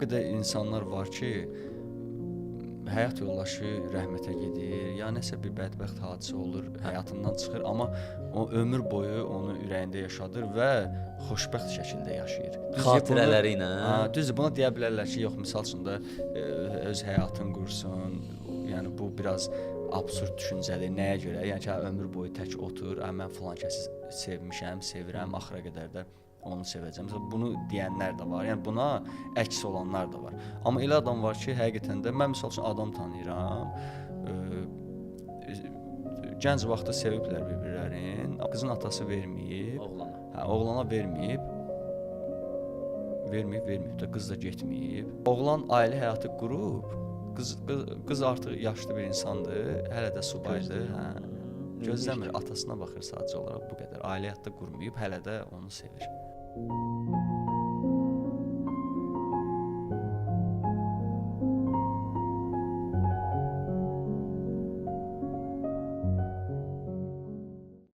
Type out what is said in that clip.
qədər insanlar var ki, həyat yoldaşı rəhmətə gedir, ya nəsə bir bədbəxt hadisə olur, həyatından çıxır, amma o ömür boyu onu ürəyində yaşadır və xoşbəxt şəkildə yaşayır. Xatirələri ilə. Düzdür, buna deyə bilərlər ki, yox, misal üçün də öz həyatını qursun. Yəni bu biraz absurd düşüncədir. Nəyə görə? Yəni ki, ömür boyu tək otur, mən filan kəsi sevmişəm, sevirəm, axıra qədər də onu sevəcəm. Məsələn, bunu deyənlər də var. Yəni buna əks olanlar da var. Amma elə adam var ki, həqiqətən də mən məsəl üçün adam tanıyıram. Gənc vaxtda seviblər bir-birlərini. Qızın atası verməyib. Oğlana. Oğlana verməyib də qız da getməyib. Oğlan ailə həyatı qurub, qız artıq yaşlı bir insandır, hələ də subaydır. Gözləmir, atasına baxır sadəcə olaraq bu qədər. Ailə həyatda qurmayıb, hələ də onu sevir.